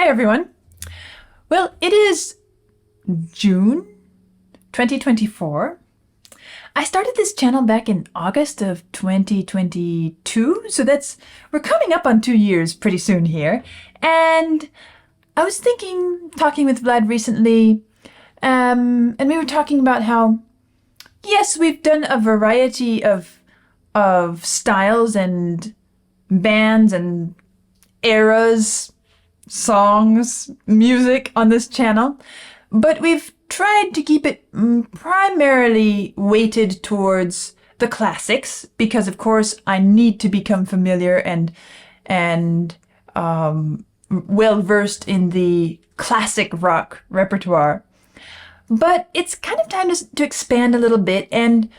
everyone. Well, it is June 2024. I started this channel back in August of 2022, so we're coming up on 2 years pretty soon here. And I was talking with Vlad recently, and we were talking about how, yes, we've done a variety of styles and bands and eras, songs, music on this channel, but we've tried to keep it primarily weighted towards the classics because, of course, I need to become familiar and well versed in the classic rock repertoire. But it's kind of time to expand a little bit, and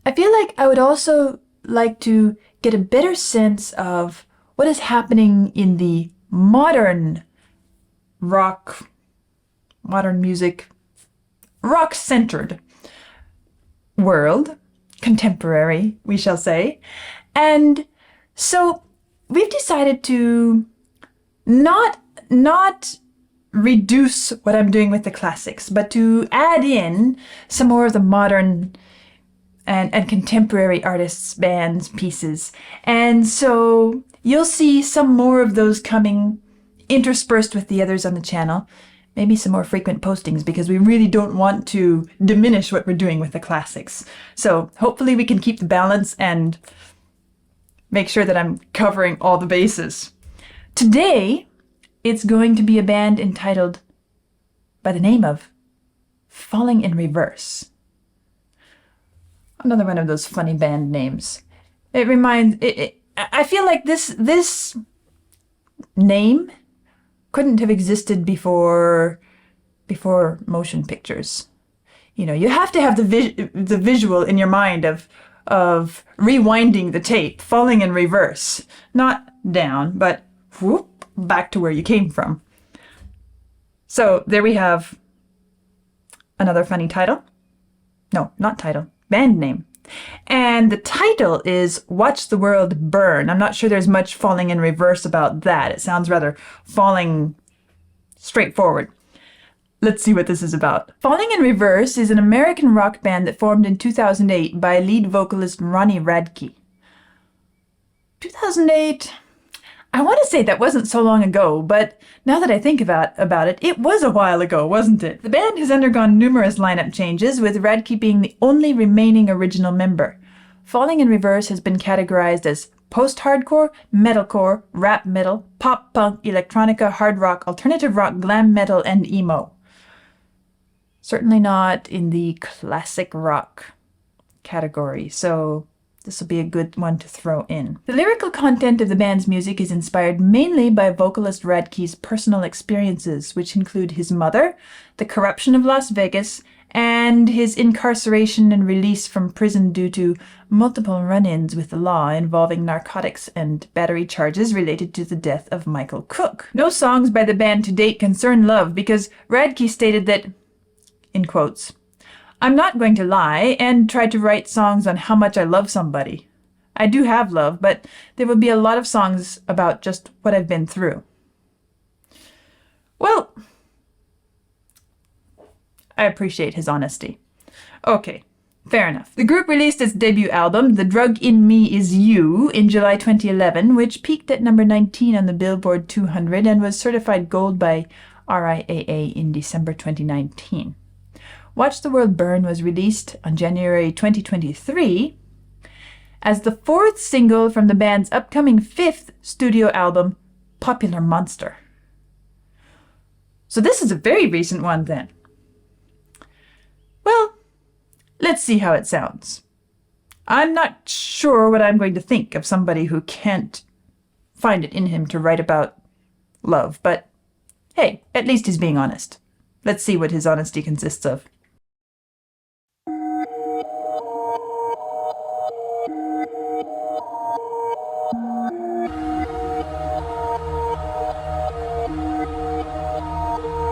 I feel like I would also like to get a better sense of what is happening in the modern music, rock-centered world, contemporary, we shall say. And so we've decided to not reduce what I'm doing with the classics, but to add in some more of the modern and contemporary artists, bands, pieces. And so you'll see some more of those coming interspersed with the others on the channel. Maybe some more frequent postings because we really don't want to diminish what we're doing with the classics. So hopefully we can keep the balance and make sure that I'm covering all the bases. Today, it's going to be a band entitled by the name of Falling in Reverse. Another one of those funny band names. I feel like this name couldn't have existed before motion pictures. You know, you have to have the visual in your mind of rewinding the tape, falling in reverse, not down, but whoop, back to where you came from. So there we have another funny title. No, not title, band name. And the title is Watch the World Burn. I'm not sure there's much falling in reverse about that. It sounds rather falling straight forward. Let's see what this is about. Falling in Reverse is an American rock band that formed in 2008 by lead vocalist Ronnie Radke. 2008, I want to say that wasn't so long ago, but now that I think about it, it was a while ago, wasn't it? The band has undergone numerous lineup changes, with Radke being the only remaining original member. Falling in Reverse has been categorized as post-hardcore, metalcore, rap metal, pop-punk, electronica, hard rock, alternative rock, glam metal, and emo. Certainly not in the classic rock category, so this will be a good one to throw in. The lyrical content of the band's music is inspired mainly by vocalist Radke's personal experiences, which include his mother, the corruption of Las Vegas, and his incarceration and release from prison due to multiple run-ins with the law involving narcotics and battery charges related to the death of Michael Cook. No songs by the band to date concern love because Radke stated that, in quotes, "I'm not going to lie and try to write songs on how much I love somebody. I do have love, but there will be a lot of songs about just what I've been through." Well, I appreciate his honesty. Okay, fair enough. The group released its debut album, The Drug in Me Is You, in July 2011, which peaked at number 19 on the Billboard 200 and was certified gold by RIAA in December 2019. Watch the World Burn was released on January 2023 as the fourth single from the band's upcoming fifth studio album, Popular Monster. So this is a very recent one then. Well, let's see how it sounds. I'm not sure what I'm going to think of somebody who can't find it in him to write about love, but hey, at least he's being honest. Let's see what his honesty consists of.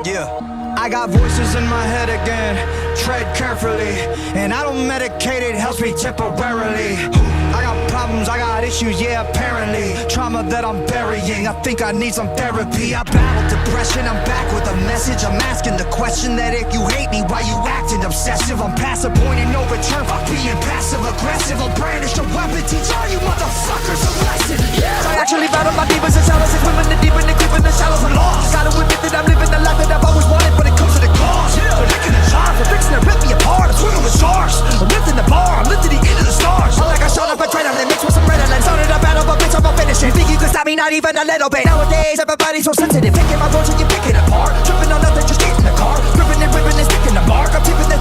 Yeah, I got voices in my head again, tread carefully, and I don't medicate, it helps me temporarily. I got problems, I got issues, yeah, apparently. Trauma that I'm burying, I think I need some therapy. I battle depression, I'm back with a message. I'm asking the question that if you hate me, why you acting obsessive? I'm past the point of no return, fuck being passive aggressive. I'll brandish a weapon, teach all you motherfuckers a lesson. Yeah. I actually battle my demons and shallows and swim in the deep and the creep in the shallows. I'm lost. Gotta admit that I'm living the life that I've always wanted, but it comes to the cost. Yeah. They're licking the charms, they're fixing to rip me apart. I'm swimming with sharks, I'm lifting the bar, I'm lifting the end of the stars. I'm like I shot up a adrenaline mixed with some Ritalin. Started a battle, but bitch, I'm gonna finish it. Think you can stop me, not even a little bit. Nowadays, everybody's so sensitive. Picking my words when you pick it apart. Tripping on nothing, just get in the car. Ripping and sticking the mark. I'm tipping the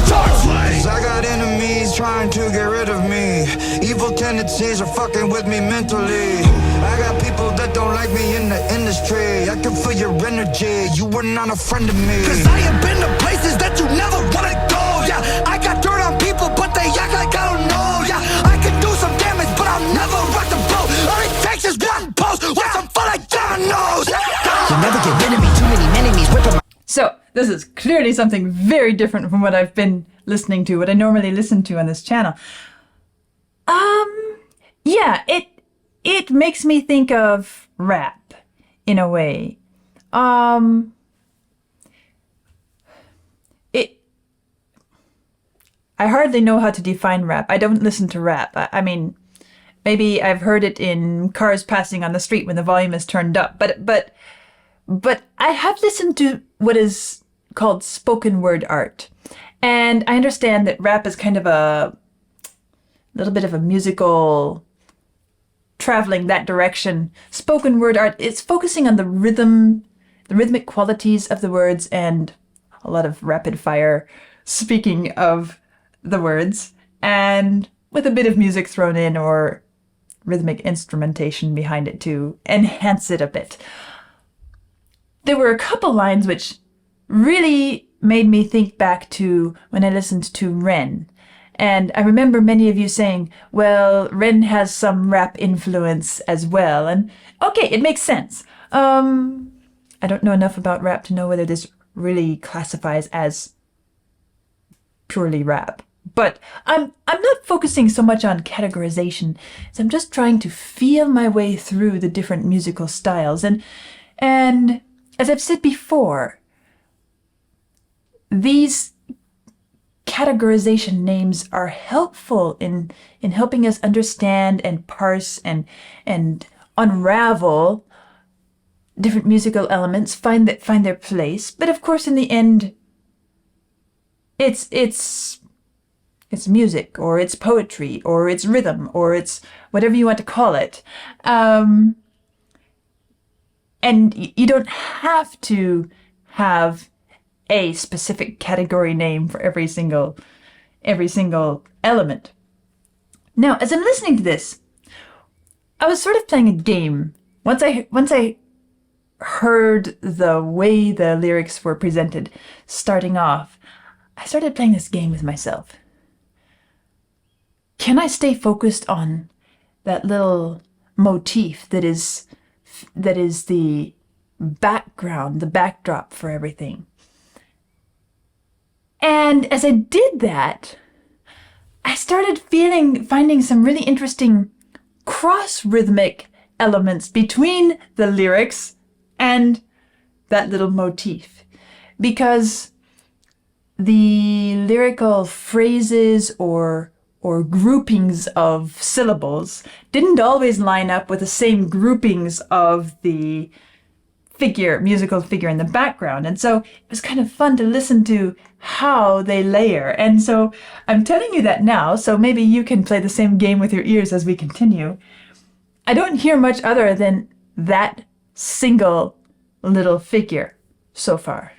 charts. I got enemies trying to get rid of me. Evil tendencies are fucking with me mentally. I got people that don't like me in the industry. I can feel your energy, you were not a friend of me. Cause I have been to places that you never wanna go. Yeah, I got dirt on people, but they act like I don't know. Yeah, I can do some damage, but I'll never rock the boat. All it takes is one post with some fun like dominoes. You'll never get rid of me, too many enemies whipping my... So, this is clearly something very different from what I've been listening to, what I normally listen to on this channel. Yeah, it makes me think of rap, in a way. I hardly know how to define rap. I don't listen to rap. I mean, maybe I've heard it in cars passing on the street when the volume is turned up, but I have listened to what is called spoken word art. And I understand that rap is kind of a little bit of a musical traveling that direction. Spoken word art is focusing on the rhythm, the rhythmic qualities of the words, and a lot of rapid fire speaking of the words, and with a bit of music thrown in or rhythmic instrumentation behind it to enhance it a bit. There were a couple lines which really made me think back to when I listened to Ren. And I remember many of you saying, well, Ren has some rap influence as well. And okay, it makes sense. I don't know enough about rap to know whether this really classifies as purely rap. But I'm not focusing so much on categorization as I'm just trying to feel my way through the different musical styles. And as I've said before, these categorization names are helpful in helping us understand and parse and unravel different musical elements, find their place. But of course, in the end, it's music, or it's poetry, or it's rhythm, or it's whatever you want to call it. And you don't have to have a specific category name for every single element. Now, as I'm listening to this, I was sort of playing a game. Once I heard the way the lyrics were presented, starting off, I started playing this game with myself. Can I stay focused on that little motif that is the background, the backdrop for everything? And as I did that, I started finding some really interesting cross-rhythmic elements between the lyrics and that little motif. Because the lyrical phrases or groupings of syllables didn't always line up with the same groupings of the musical figure in the background. And so it was kind of fun to listen to how they layer. And so I'm telling you that now, so maybe you can play the same game with your ears as we continue. I don't hear much other than that single little figure so far.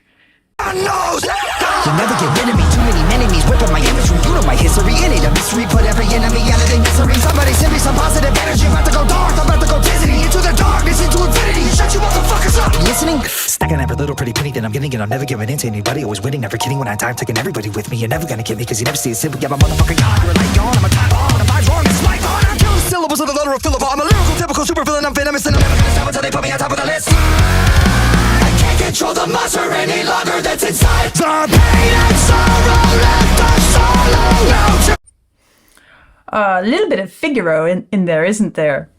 You'll never get rid of me, too many enemies whipping my imagery. You know my history, it ain't a mystery. Put every enemy out of their misery. Somebody send me some positive energy. I'm about to go dark, I'm about to go dizzy. Into the darkness, into infinity. Shut you motherfuckers up. You listening? Stacking every little pretty penny that I'm getting, and I'm never giving in to anybody. Always winning, never kidding. When I die, I'm taking everybody with me. You're never gonna get me, cause you never see it simple. Yeah, my motherfucking God, you're a light gone. I'm a time bomb, and I'm wrong, it's my God. I'm killing syllables of the letter of Philip. I'm a lyrical, typical super villain. I'm venomous, and I'm never gonna stop until they put me on top of the list. I can't control the monster any longer that's inside. The pain and sorrow left us all alone. a little bit of Figaro in there, isn't there?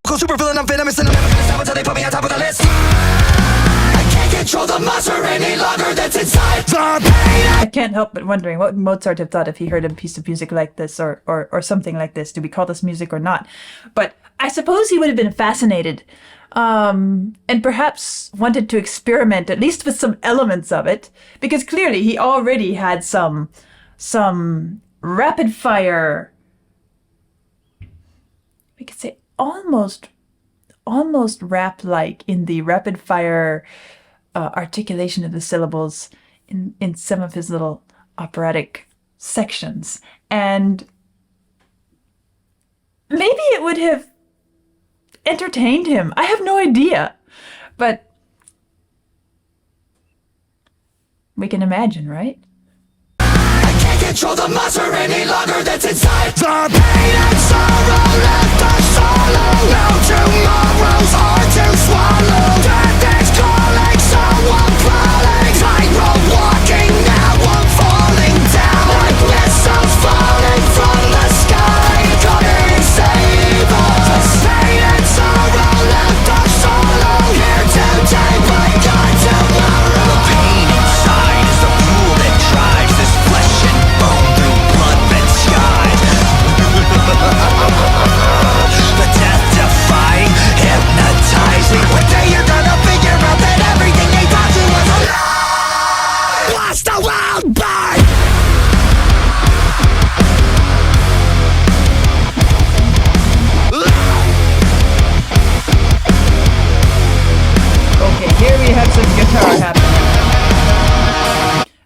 Super villain, I'm venomous and I'm never gonna stop until they put me on top of the list. I can't control the monster any longer that's inside the pain. I can't help but wondering what would Mozart have thought if he heard a piece of music like this or something like this. Do we call this music or not? But I suppose he would have been fascinated and perhaps wanted to experiment at least with some elements of it, because clearly he already had some rapid fire, we could say almost rap-like in the rapid fire articulation of the syllables in some of his little operatic sections. And maybe it would have entertained him. I have no idea. But we can imagine, right? I can't control the monster any longer that's inside the pain and sorrow left us solo. No tomorrows are to swallow. Death is calling, so I'm crawling. Tightrope walking, now I'm falling down. Like missiles falling from the sky. Come and save us. Pain and sorrow left us solo. Here today, but gone tomorrow. Pain inside is the fuel that drives this flesh and bone through blood-red skies. The death-defying, hypnotizing. One day you're gonna figure out that everything they taught you was a lie. Blast the world by. Okay, here we have some guitar happening.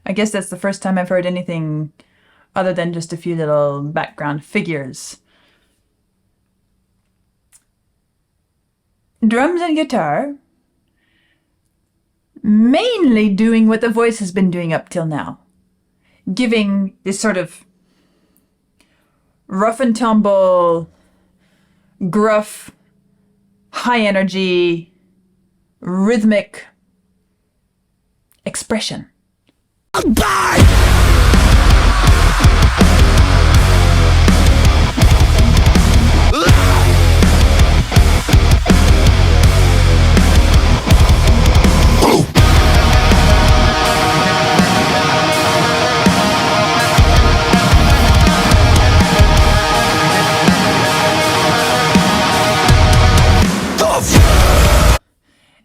I guess that's the first time I've heard anything other than just a few little background figures. Drums and guitar, mainly doing what the voice has been doing up till now, giving this sort of rough and tumble, gruff, high energy, rhythmic expression. Bye!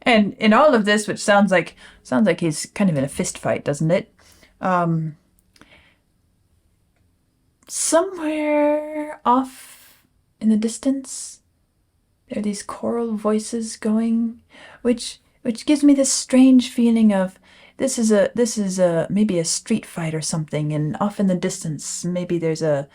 And in all of this, which sounds like he's kind of in a fist fight, doesn't it? Somewhere off in the distance, there are these choral voices going, which gives me this strange feeling of this is maybe a street fight or something, and off in the distance maybe there's a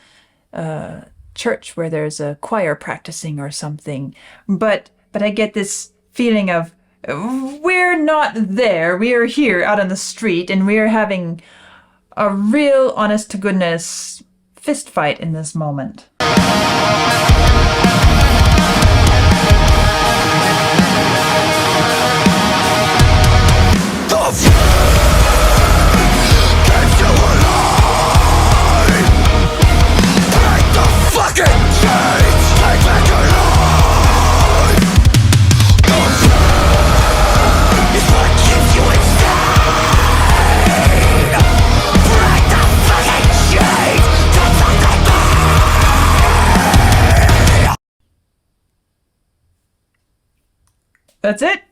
church where there's a choir practicing or something. But I get this feeling of we're not there. We are here out on the street, and we are having a real, honest to goodness fist fight in this moment. That's it?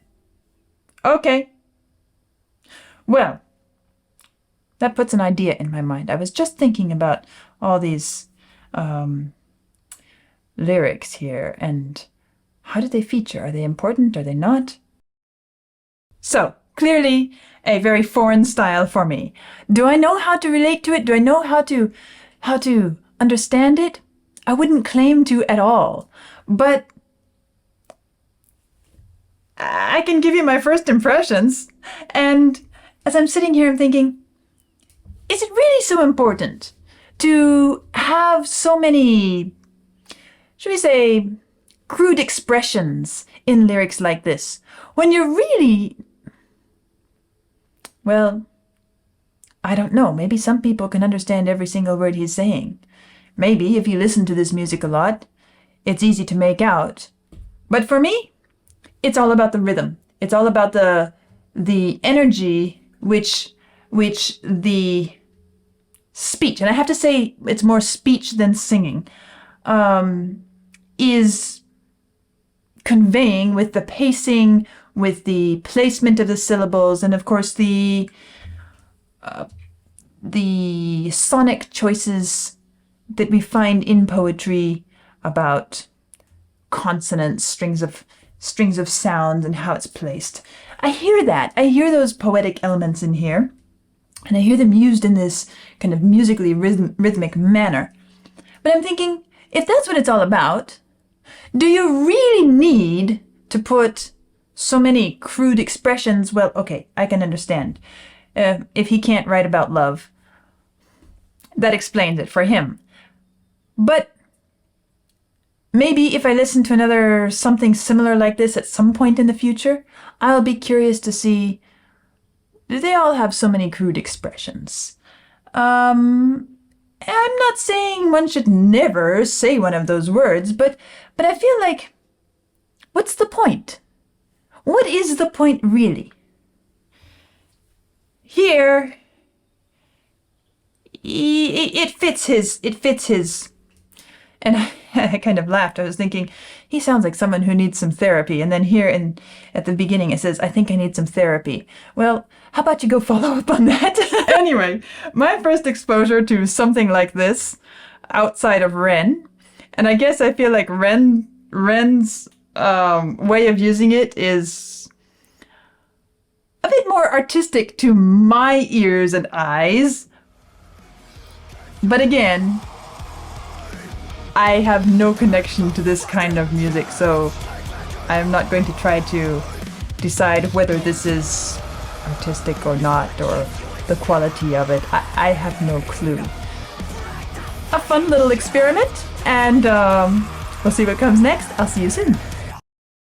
Okay. Well, that puts an idea in my mind. I was just thinking about all these lyrics here, and how do they feature? Are they important? Are they not? So, clearly a very foreign style for me. Do I know how to relate to it? Do I know how to understand it? I wouldn't claim to at all. But I can give you my first impressions. And as I'm sitting here, I'm thinking, is it really so important to have so many, should we say, crude expressions in lyrics like this, when you're really, well, I don't know, maybe some people can understand every single word he's saying. maybe if you listen to this music a lot, it's easy to make out. But for me, it's all about the rhythm. It's all about the energy which the speech, and I have to say it's more speech than singing, is conveying with the pacing, with the placement of the syllables, and of course the sonic choices that we find in poetry about consonants, strings of sound, and how it's placed. I hear that. I hear those poetic elements in here, and I hear them used in this kind of musically rhythmic manner. But I'm thinking, if that's what it's all about, do you really need to put so many crude expressions? Well, okay, I can understand. If he can't write about love, that explains it for him. But maybe if I listen to another something similar like this at some point in the future, I'll be curious to see, do they all have so many crude expressions? I'm not saying one should never say one of those words, but I feel like, what's the point? What is the point really? Here, it fits his, and I kind of laughed. I was thinking, he sounds like someone who needs some therapy. And then here at the beginning it says, I think I need some therapy. Well, how about you go follow up on that? Anyway, my first exposure to something like this outside of Ren, and I guess I feel like Ren's way of using it is a bit more artistic to my ears and eyes. But again, I have no connection to this kind of music, so I'm not going to try to decide whether this is artistic or not, or the quality of it. I have no clue. A fun little experiment, and we'll see what comes next. I'll see you soon.